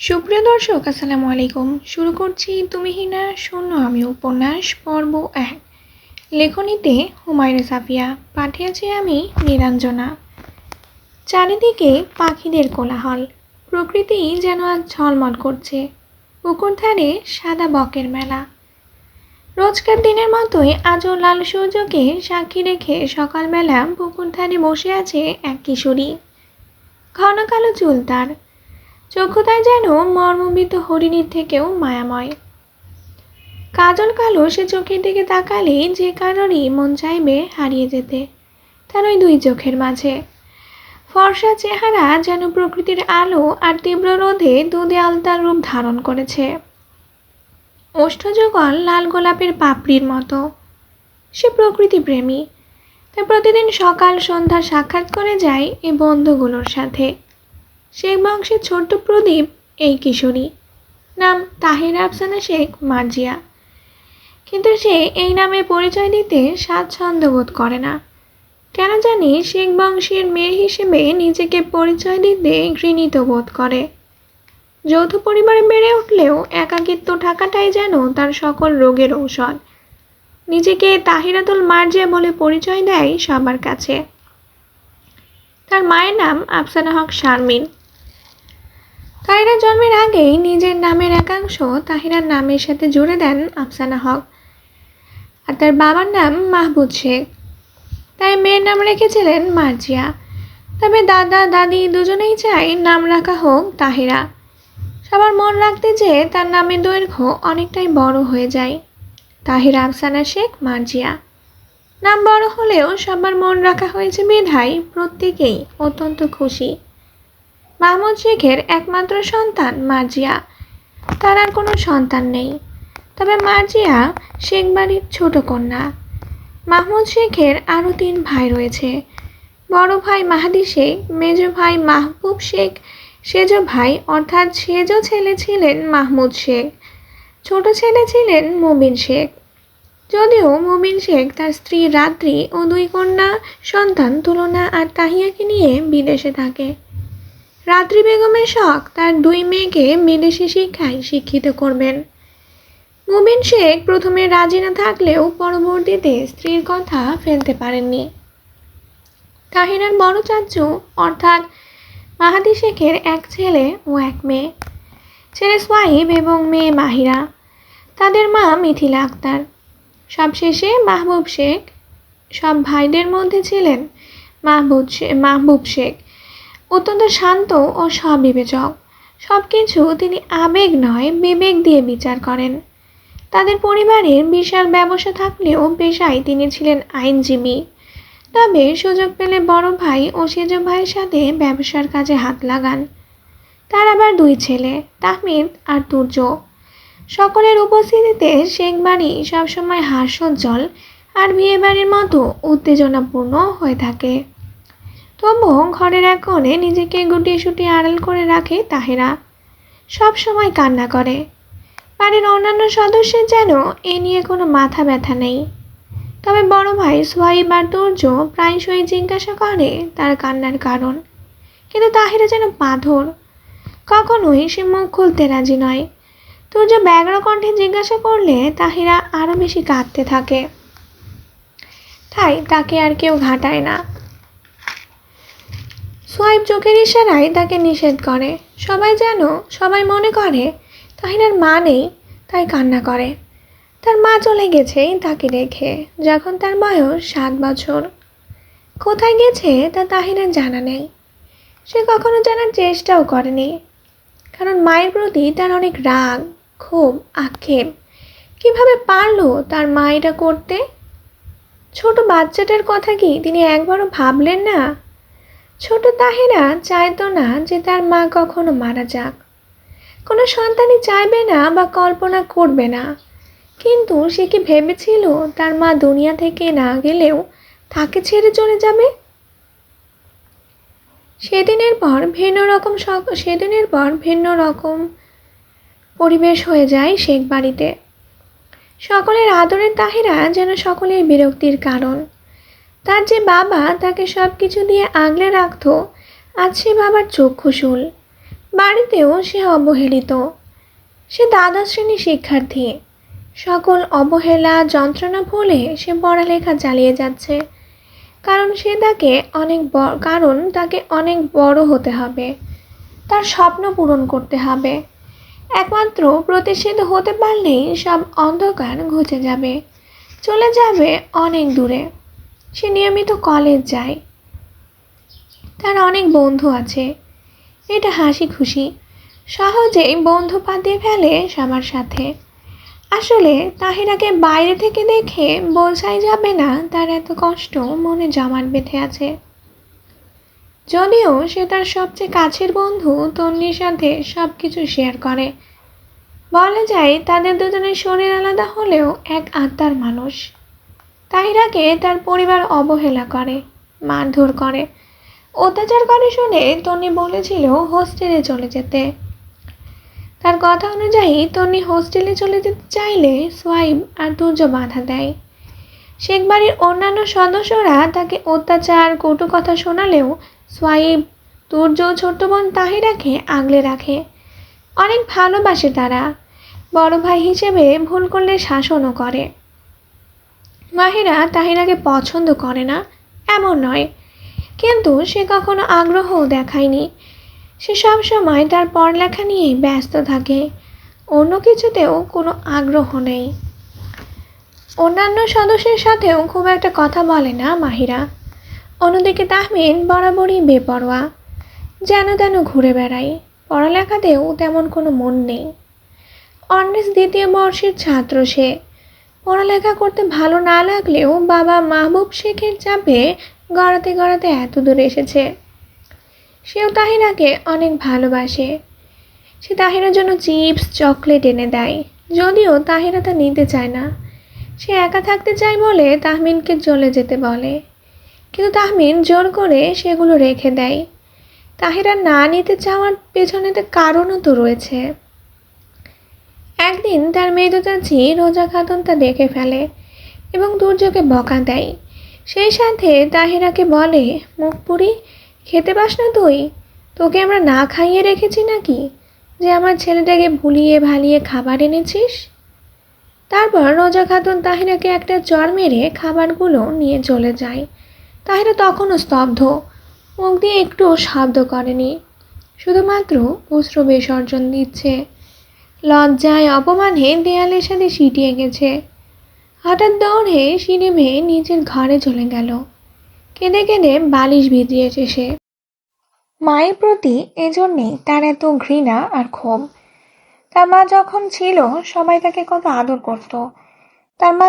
সুপ্রিয় দর্শক আসসালামু আলাইকুম। শুরু করছি তুমিহীনা শূন্য আমি উপন্যাস পর্ব ১। লেখনীতে হুমায়রা সাফিয়া, পাঠিয়েছি আমি নিরঞ্জনা। চারিদিকে পাখিদের কোলাহল, প্রকৃতি যেন আজ ঝলমল করছে। পুকুর ধারে সাদা বকের মেলা। রোজকার দিনের মতোই আজও লাল সূর্যকে সাক্ষী রেখে সকালবেলা পুকুর ধারে বসে আছে এক কিশোরী। ঘন কালো চুল তার, চক্ষুতায় যেন মর্মবিত হরিণীর থেকেও মায়াময়। কাজল কালো সে চোখের দিকে তাকালে যে কারোরই মন চাইবে হারিয়ে যেতে তার ওই দুই চোখের মাঝে। ফর্সা চেহারা যেন প্রকৃতির আলো আর তীব্র রোদে দুধে আলতার রূপ ধারণ করেছে। ওষ্ঠযুগল লাল গোলাপের পাপড়ির মতো। সে প্রকৃতি প্রেমী, তাই প্রতিদিন সকাল সন্ধ্যা সাক্ষাৎ করে যায় এই বন্ধুগুলোর সাথে। শেখ বংশের ছোট্ট প্রদীপ এই কিশোরী, নাম তাহিরা আফসানা শেখ মার্জিয়া। কিন্তু সে এই নামে পরিচয় দিতে স্বাচ্ছন্দ্য বোধ করে না। কেন জানি শেখ বংশের মেয়ে হিসেবে নিজেকে পরিচয় দিতে ঘৃণিত বোধ করে। যৌথ পরিবারে বেড়ে উঠলেও একাকিত্ব থাকাটাই যেন তার সকল রোগের ঔষধ। নিজেকে তাহিরাতুল মার্জিয়া বলে পরিচয় দেয় সবার কাছে। তার মায়ের নাম আফসানা হক শারমিন। তাহিরা জন্মের আগেই নিজের নামের একাংশ তাহিরার নামের সাথে জুড়ে দেন আফসানা হক। আর তার বাবার নাম মাহবুব শেখ, তাই মেয়ের নাম রেখেছিলেন মার্জিয়া। তবে দাদা দাদি দুজনেই চায় নাম রাখা হোক তাহিরা। সবার মন রাখতে যেয়ে তার নামের দৈর্ঘ্য অনেকটাই বড় হয়ে যায়, তাহিরা আফসানা শেখ মার্জিয়া। নাম বড় হলেও সবার মন রাখা হয়েছে বিধায় প্রত্যেকেই অত্যন্ত খুশি। মাহমুদ শেখের একমাত্র সন্তান মার্জিয়া, তার আর কোনো সন্তান নেই। তবে মার্জিয়া শেখ বাড়ির ছোট কন্যা। মাহমুদ শেখের আরও 3 ভাই রয়েছে। বড় ভাই মাহাদি শেখ, মেজ ভাই মাহবুব শেখ, সেজ ভাই অর্থাৎ সেজ ছেলে ছিলেন মাহমুদ শেখ, ছোট ছেলে ছিলেন মুবিন শেখ। যদিও মুবিন শেখ তার স্ত্রী রাত্রি ও 2 কন্যা সন্তান তুলনা আর তাহিয়াকে নিয়ে বিদেশে থাকে। রাত্রি বেগমের শখ তার 2 মেয়েকে বিদেশি শিক্ষায় শিক্ষিত করবেন। মুবিন শেখ প্রথমে রাজি না থাকলেও পরবর্তীতে স্ত্রীর কথা ফেলতে পারেননি। তাহিরার বড় চাচু অর্থাৎ মাহাদি শেখের 1 ছেলে ও 1 মেয়ে, ছেলে সোয়াইব এবং মেয়ে মাহিরা। তাদের মা মিথিলা আক্তার। সবশেষে মাহবুব শেখ। সব ভাইদের মধ্যে ছিলেন মাহবুব শেখ অত্যন্ত শান্ত ও সবিবেচক। সব কিছু তিনি আবেগ নয় বিবেক দিয়ে বিচার করেন। তাদের পরিবারের বিশাল ব্যবসা থাকলেও পেশায় তিনি ছিলেন আইনজীবী। তবে সুযোগ পেলে বড় ভাই ও সেজ ভাইয়ের সাথে ব্যবসার কাজে হাত লাগান। তার আবার 2 ছেলে, তাহমিদ আর তুর্য। সকলের উপস্থিতিতে শেখ বাড়ি সবসময় হাস্যোজ্জ্বল আর বিয়ে বাড়ির মতো উত্তেজনাপূর্ণ হয়ে থাকে। তবুও ঘরের এক কোণে নিজেকে গুটিয়ে সুটিয়ে আড়াল করে রাখে তাহিরা। সব সময় কান্না করে। বাড়ির অন্যান্য সদস্যের যেন এ নিয়ে কোনো মাথা ব্যথা নেই। তবে বড় ভাই সোয়াইব আর তুর্য প্রায়শই জিজ্ঞাসা করে তার কান্নার কারণ, কিন্তু তাহিরা যেন পাথর, কখনোই সে মুখ খুলতে রাজি নয়। তুর্য ব্যগ্র কণ্ঠে জিজ্ঞাসা করলে তাহিরা আরও বেশি কাঁদতে থাকে। তাই তাকে আর কেউ ঘাটায় না। সোয়াইব চোখের ইশারায় তাকে নিষেধ করে। সবাই মনে করে তাহিরার মা নেই, তাই কান্না করে। তার মা চলে গেছে তাকে রেখে যখন তার বয়স 7 বছর। কোথায় গেছে তা তাহিরার জানা নেই। সে কখনো জানার চেষ্টাও করেনি, কারণ মায়ের প্রতি তার অনেক রাগ, ক্ষোভ, আক্ষেপ। কিভাবে পারলো তার মা এটা করতে? ছোট বাচ্চাটার কথা কি তিনি একবারও ভাবলেন না? ছোট তাহিরা চাইতো না যে তার মা কখনো মারা যাক। কোনো সন্তানই চাইবে না বা কল্পনা করবে না। কিন্তু সে কি ভেবেছিল তার মা দুনিয়া থেকে না গেলেও তাকে ছেড়ে চলে যাবে? সেদিনের পর ভিন্ন রকম পরিবেশ হয়ে যায় শেখ বাড়িতে। সকলের আদরের তাহিরা যেন সকলের বিরক্তির কারণ। তার যে বাবা তাকে সব কিছু দিয়ে আগলে রাখত, আজ সে বাবার চক্ষুশূল। বাড়িতেও সে অবহেলিত। সে দ্বাদশ শ্রেণীর শিক্ষার্থী। সকল অবহেলা যন্ত্রণা ভুলে সে পড়ালেখা চালিয়ে যাচ্ছে, কারণ তাকে অনেক বড় হতে হবে, তার স্বপ্ন পূরণ করতে হবে। একমাত্র প্রতিষ্ঠিত হতে পারলেই সব অন্ধকার ঘুচে যাবে, চলে যাবে অনেক দূরে। সে নিয়মিত কলেজ যায়, তার অনেক বন্ধু আছে, এটা হাসি খুশি, সহজেই বন্ধু পাতিয়ে ফেলে সবার সাথে। আসলে তাহিরাকে বাইরে থেকে দেখে বোঝাই যাবে না তার এত কষ্ট মনে জমাট বেঁধে আছে। যদিও সে তার সবচেয়ে কাছের বন্ধু তন্নির সাথে সব কিছু শেয়ার করে। বলা যায় তাদের দুজনের শরীর আলাদা হলেও এক আত্মার মানুষ। তাহিরাকে তার পরিবার অবহেলা করে, মারধর করে, অত্যাচার করে শুনে তন্নি বলেছিল হোস্টেলে চলে যেতে। তার কথা অনুযায়ী তন্নি হোস্টেলে চলে যেতে চাইলে সোয়াইব আর তুর্য বাধা দেয়। শেখ বাড়ির অন্যান্য সদস্যরা তাকে অত্যাচার কটু কথা শোনালেও সোয়াইব, তুর্য, ছোট্ট বোন তাহিরাকে আগলে রাখে। অনেক ভালোবাসে তারা। বড় ভাই হিসেবে ভুল করলে শাসনও করে। মাহিরা তাহিরাকে পছন্দ করে না এমন নয়, কিন্তু সে কখনো আগ্রহও দেখায়নি। সে সবসময় তার পড়ালেখা নিয়েই ব্যস্ত থাকে, অন্য কিছুতেও কোনো আগ্রহ নেই। অন্যান্য সদস্যের সাথেও খুব একটা কথা বলে না মাহিরা। অন্যদিকে তাহমিন বরাবরই বেপরোয়া, যেন তেন ঘুরে বেড়ায়, পড়ালেখাতেও তেমন কোনো মন নেই। অনার্স দ্বিতীয় বর্ষের ছাত্র সে। পড়ালেখা করতে ভালো না লাগলেও বাবা মাহবুব শেখের চাপে গড়াতে গড়াতে এত দূরে এসেছে। সেও তাহিরাকে অনেক ভালোবাসে। সে তাহিরার জন্য চিপস, চকলেট এনে দেয়, যদিও তাহিরা তা নিতে চায় না। সে একা থাকতে চায় বলে তাহমিনকে চলে যেতে বলে, কিন্তু তাহমিন জোর করে সেগুলো রেখে দেয়। তাহিরা না নিতে চাওয়ার পেছনে কারণও তো রয়েছে। একদিন তার মেয়ে চাচি রোজা খাতুন তা দেখে ফেলে এবং তুর্যকে বকা দেয়। সেই সাথে তাহিরাকে বলে, মুখ পুরি, খেতে পাস না তুই? তোকে আমরা না খাইয়ে রেখেছি নাকি, যে আমার ছেলেটাকে ভুলিয়ে ভালিয়ে খাবার এনেছিস? তারপর রোজা খাতুন তাহিরাকে একটা চড় মেরে খাবারগুলো নিয়ে চলে যায়। তাহিরা তখনও স্তব্ধ, মুখ দিয়ে একটু শব্দ করেনি, শুধুমাত্র অশ্রু বিসর্জন দিচ্ছে। লজ্জায় অপমানে দেয়ালের সাথে সিটিয়ে গেছে। হঠাৎ দৌড়ে সিঁড়ি বেয়ে নিজের ঘরে চলে গেল। কেঁদে কেঁদে বালিশ ভিজিয়েছে সে। মায়ের প্রতি এজন্যেই তার এত ঘৃণা আর ক্ষোভ। তার মা যখন ছিল সবাই তাকে কত আদর করত। তার মা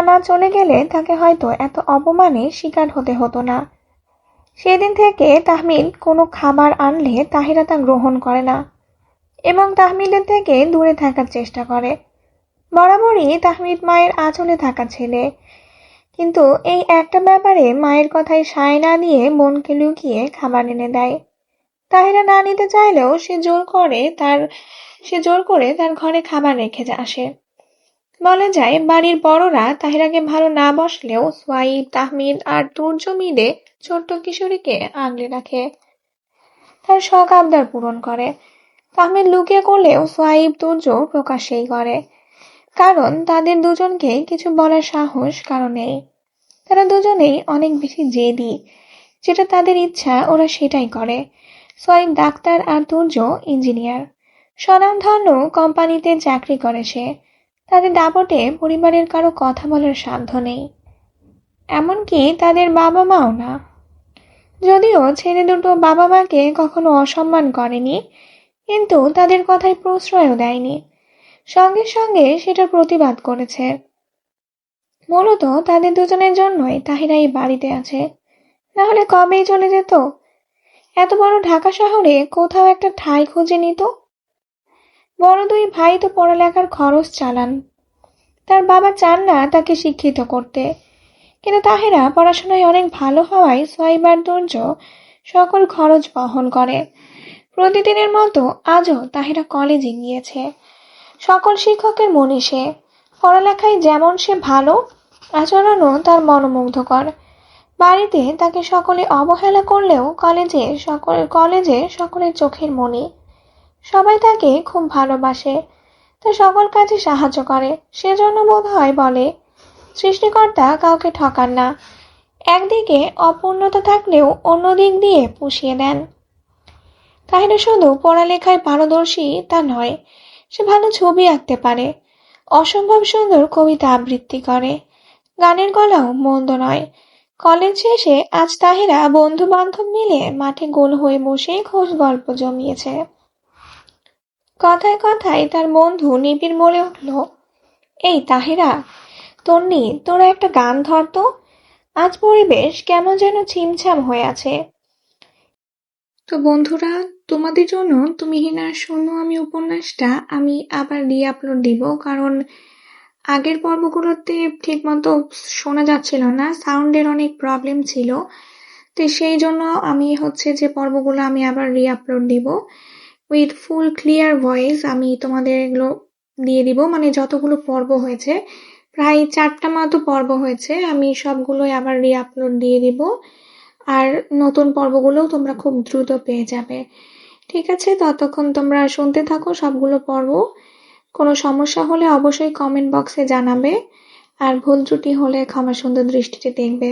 না চলে গেলে তাকে হয়তো এত অপমানের শিকার হতে হতো না। সেদিন থেকে তাহমিদ কোনো খাবার আনলে তাহিরা তা গ্রহণ করে না এবং তাহমিদের থেকে দূরে থাকার চেষ্টা করে। বরাবরই তাহমিদ মায়ের আঁচলে থাকা ছেলে, কিন্তু এই একটা ব্যাপারে মায়ের কথায় সায় না দিয়ে বোনকে লুকিয়ে খাবার এনে দেয়। তাহিরা না নিতে চাইলেও সে জোর করে তার ঘরে খাবার রেখে আসে। বলা যায় বাড়ির বড়রা তাহিরাকে ভালো না বসলেও সোয়াইব, তাহমিদ আর তুর্য মিলে ছোট্ট কিশোরীকে আগলে রাখে, তার শখ আবদার পূরণ করে। তাহমিদ লুকিয়ে করলেও সোয়াইব, তুর্য প্রকাশ্যেই করে, কারণ তাদের দুজনকে কিছু বলার সাহস কারো নেই। তারা দুজনেই অনেক বেশি জেদি, যেটা তাদের ইচ্ছা ওরা সেটাই করে। সোয়াইব ডাক্তার আর তুর্য ইঞ্জিনিয়ার। স্বনামধন্য কোম্পানিতে চাকরি করে সে। তাদের দাপটে পরিবারের কারো কথা বলার সাধ্য নেই, এমনকি তাদের বাবা মাও না। যদিও ছেলে দুটো বাবা মাকে কখনো অসম্মান করেনি, কিন্তু তাদের কথায় প্রশ্রয়ও দেয়নি, সঙ্গে সঙ্গে সেটার প্রতিবাদ করেছে। মূলত তাদের দুজনের জন্যই তাহিরা এই বাড়িতে আছে, না হলে কবেই চলে যেত। এত বড় ঢাকা শহরে কোথাও একটা ঠাঁই খুঁজে নিত। বড় দুই ভাই তো পড়ালেখার খরচ চালান, তার বাবা চান না তাকে শিক্ষিত করতে, কিন্তু তাহিরা পড়াশোনায় অনেক ভালো হওয়ায় সোয়াইব আর তুর্য সকল খরচ বহন করে। প্রতিদিনের মতো আজও তাহিরা কলেজে গিয়েছে। সকল শিক্ষকের মনে সে। পড়ালেখায় যেমন সে ভালো, আচরণও তার মনোমুগ্ধকর। বাড়িতে তাকে সকলে অবহেলা করলেও কলেজে সকলের চোখের মণি। সবাই তাকে খুব ভালোবাসে, তা সকল কাজে সাহায্য করে। সেজন্য বোধহয় বলে, সৃষ্টিকর্তা কাউকে ঠকান না। একদিকে অপূর্ণতা থাকলেও অন্য দিক দিয়ে পুষিয়ে দেন। তাহিরা শুধু পড়ালেখায় পারদর্শী তা নয়, সে ভালো ছবি আঁকতে পারে, অসম্ভব সুন্দর কবিতা আবৃত্তি করে, গানের গলাও মন্দ নয়। কলেজ শেষে আজ তাহিরা বন্ধু বান্ধব মিলে মাঠে গোল হয়ে বসে খোশ গল্প জমিয়েছে। কথায় কথায় তার বন্ধু নিবিড় বলে উঠল, এই তাহিরা, তন্নি, তোরা একটা গান ধরতো, আজ পরিবেশ কেমন যেন ছিমছাম হয়ে আছে। তো বন্ধুরা, তোমাদের জন্য তুমি হিনার শোনো আমি উপন্যাসটা আমি আবার রি-আপলোড দিব, কারণ আগের পর্বগুলোতে ঠিক মতো শোনা যাচ্ছিল না, সাউন্ডের অনেক প্রবলেম ছিল। তো সেই জন্য আমি যে পর্বগুলো আমি আবার রি-আপলোড দিব উইথ ফুল ক্লিয়ার ভয়েস। আমি তোমাদের এগুলো দিয়ে দিব, মানে যতগুলো পর্ব হয়েছে, প্রায় 4টা মতো পর্ব হয়েছে, আমি সবগুলোই আবার রি-আপলোড দিয়ে দিব। আর নতুন পর্বগুলোও তোমরা খুব দ্রুত পেয়ে যাবে। ঠিক আছে, ততক্ষণ তোমরা শুনতে থাকো সবগুলো পর্ব। কোনো সমস্যা হলে অবশ্যই কমেন্ট বক্সে জানাবে, আর ভুল ত্রুটি হলে ক্ষমা সুন্দর দৃষ্টিতে দেখবে।